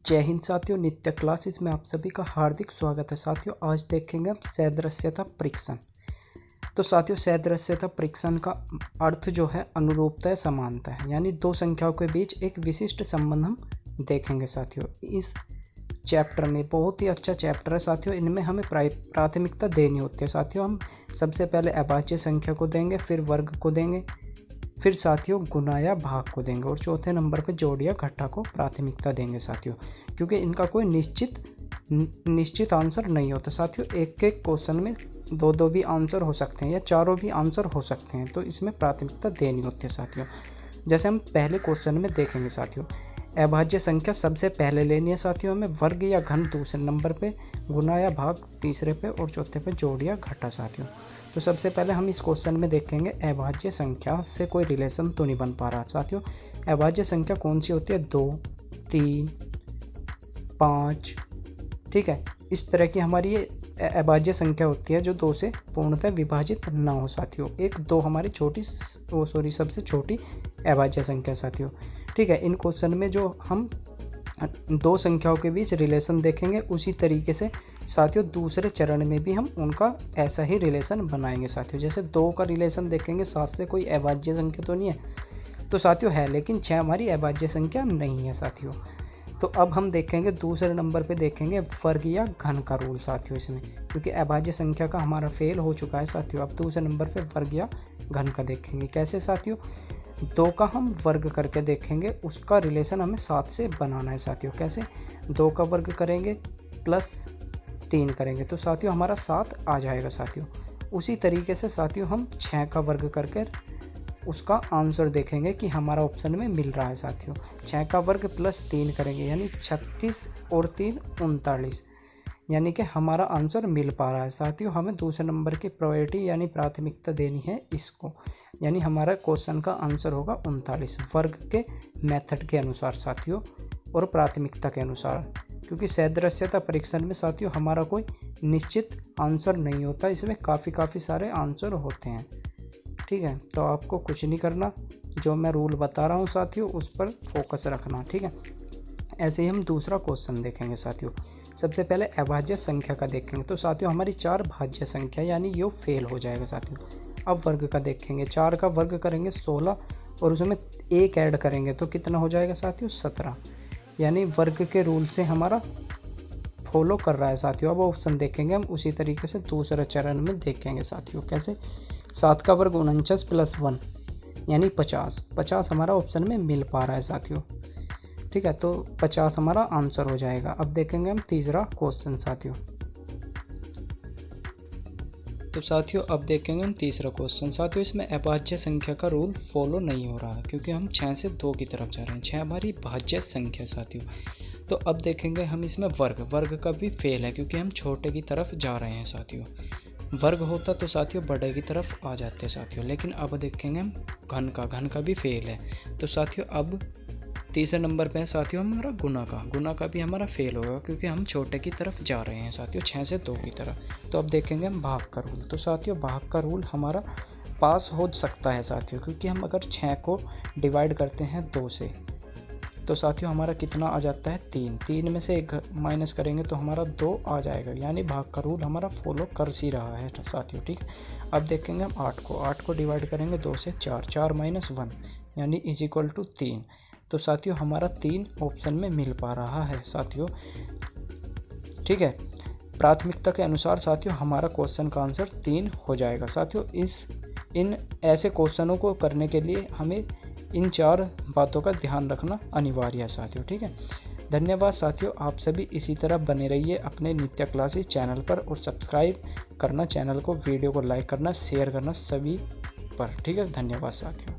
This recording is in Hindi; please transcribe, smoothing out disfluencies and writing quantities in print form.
जय हिंद साथियों, नित्य क्लासेस में आप सभी का हार्दिक स्वागत है। साथियों आज देखेंगे हम सदृश्यता परीक्षण। तो साथियों सदृश्यता परीक्षण का अर्थ जो है अनुरूपता या समानता है, यानी दो संख्याओं के बीच एक विशिष्ट संबंध हम देखेंगे। साथियों इस चैप्टर में बहुत ही अच्छा चैप्टर है साथियों, इनमें हमें प्राथमिकता देनी होती है। साथियों हम सबसे पहले अभाज्य संख्या को देंगे, फिर वर्ग को देंगे, फिर साथियों गुणा या भाग को देंगे और चौथे नंबर पे जोड़ या घटा को प्राथमिकता देंगे साथियों, क्योंकि इनका कोई निश्चित आंसर नहीं होता। साथियों एक एक क्वेश्चन में दो भी आंसर हो सकते हैं या चारों भी आंसर हो सकते हैं, तो इसमें प्राथमिकता देनी होती है साथियों। जैसे हम पहले क्वेश्चन में देखेंगे साथियों, अभाज्य संख्या सबसे पहले लेनी है साथियों हमें, वर्ग या घन दूसरे नंबर पे, गुणा या भाग तीसरे पे और चौथे पे जोड़ या घटा साथियों। तो सबसे पहले हम इस क्वेश्चन में देखेंगे अभाज्य संख्या से कोई रिलेशन तो नहीं बन पा रहा साथियों। अभाज्य संख्या कौन सी होती है? 2, 3, 5, ठीक है। इस तरह की हमारी ये अभाज्य संख्या होती है जो 2 से पूर्णतः विभाजित ना हो साथियों। 1, 2 हमारी सबसे छोटी अभाज्य संख्या साथियों, ठीक है। इन क्वेश्चन में जो हम दो संख्याओं के बीच रिलेशन देखेंगे, उसी तरीके से साथियों दूसरे चरण में भी हम उनका ऐसा ही रिलेशन बनाएंगे साथियों। जैसे 2 का रिलेशन देखेंगे, 7 से कोई अभाज्य संख्या तो नहीं है, तो साथियों है, लेकिन 6 हमारी अभाज्य संख्या नहीं है साथियों। तो अब हम देखेंगे दूसरे नंबर पे देखेंगे वर्ग या घन का रूल साथियों इसमें, क्योंकि अभाज्य संख्या का हमारा फेल हो चुका है साथियों। अब दूसरे नंबर पे वर्ग या घन का देखेंगे। कैसे साथियों? 2 का हम वर्ग करके देखेंगे, उसका रिलेशन हमें 7 से बनाना है साथियों। कैसे? 2 का वर्ग करेंगे प्लस 3 करेंगे तो साथियों हमारा 7 आ जाएगा साथियों। उसी तरीके से साथियों हम 6 का वर्ग करके उसका आंसर देखेंगे कि हमारा ऑप्शन में मिल रहा है साथियों। 6 का वर्ग प्लस 3 करेंगे यानी 36 और 3 39, यानी कि हमारा आंसर मिल पा रहा है साथियों। हमें दूसरे नंबर की प्रायोरिटी यानी प्राथमिकता देनी है इसको, यानी हमारा क्वेश्चन का आंसर होगा 39 वर्ग के मेथड के अनुसार साथियों और प्राथमिकता के अनुसार, क्योंकि सदृश्यता परीक्षण में साथियों हमारा कोई निश्चित आंसर नहीं होता, इसमें काफ़ी सारे आंसर होते हैं, ठीक है। तो आपको कुछ नहीं करना, जो मैं रूल बता रहा हूँ साथियों उस पर फोकस रखना, ठीक है। ऐसे ही हम दूसरा क्वेश्चन देखेंगे साथियों। सबसे पहले अभाज्य संख्या का देखेंगे, तो साथियों हमारी 4 भाज्य संख्या यानी ये फेल हो जाएगा साथियों। अब वर्ग का देखेंगे, 4 का वर्ग करेंगे 16 और उसमें 1 ऐड करेंगे तो कितना हो जाएगा साथियों? 17, यानी वर्ग के रूल से हमारा फॉलो कर रहा है साथियों। अब ऑप्शन देखेंगे हम उसी तरीके से दूसरे चरण में देखेंगे साथियों। कैसे? 7 का वर्ग 49 प्लस 1 यानी 50 हमारा ऑप्शन में मिल पा रहा है साथियों, ठीक है। तो 50 हमारा आंसर हो जाएगा। अब देखेंगे हम तीसरा क्वेश्चन साथियों। तो साथियों अब देखेंगे हम तीसरा क्वेश्चन साथियों। इसमें अभाज्य संख्या का रूल फॉलो नहीं हो रहा है, क्योंकि हम 6 से 2 की तरफ जा रहे हैं। 6 हमारी भाज्य संख्या साथियों। तो अब देखेंगे हम इसमें वर्ग का भी फेल है, क्योंकि हम छोटे की तरफ जा रहे हैं साथियों। वर्ग होता तो साथियों बड़े की तरफ आ जाते साथियों, लेकिन अब देखेंगे हम घन का भी फेल है। तो साथियों अब तीसरे नंबर पे है साथियों हमारा गुणा का भी हमारा फेल होगा, क्योंकि हम छोटे की तरफ जा रहे हैं साथियों, 6 से 2 की तरफ। तो अब देखेंगे हम भाग का रूल। तो साथियों भाग का रूल हमारा पास हो सकता है साथियों, क्योंकि हम अगर 6 को डिवाइड करते हैं 2 से, तो साथियों हमारा कितना आ जाता है? 3 में से 1 माइनस करेंगे तो हमारा 2 आ जाएगा, यानी भाग का रूल हमारा फॉलो कर सी रहा है साथियों, ठीक। अब देखेंगे हम 8 को डिवाइड करेंगे 2 से, 4 माइनस 1 यानी = 3। तो साथियों हमारा 3 ऑप्शन में मिल पा रहा है साथियों, ठीक है। प्राथमिकता के अनुसार साथियों हमारा क्वेश्चन का आंसर 3 हो जाएगा साथियों। इन ऐसे क्वेश्चनों को करने के लिए हमें इन 4 बातों का ध्यान रखना अनिवार्य है साथियों, ठीक है। धन्यवाद साथियों, आप सभी इसी तरह बने रहिए अपने नित्य क्लासेस चैनल पर और सब्सक्राइब करना चैनल को, वीडियो को लाइक करना, शेयर करना सभी पर, ठीक है। धन्यवाद साथियों।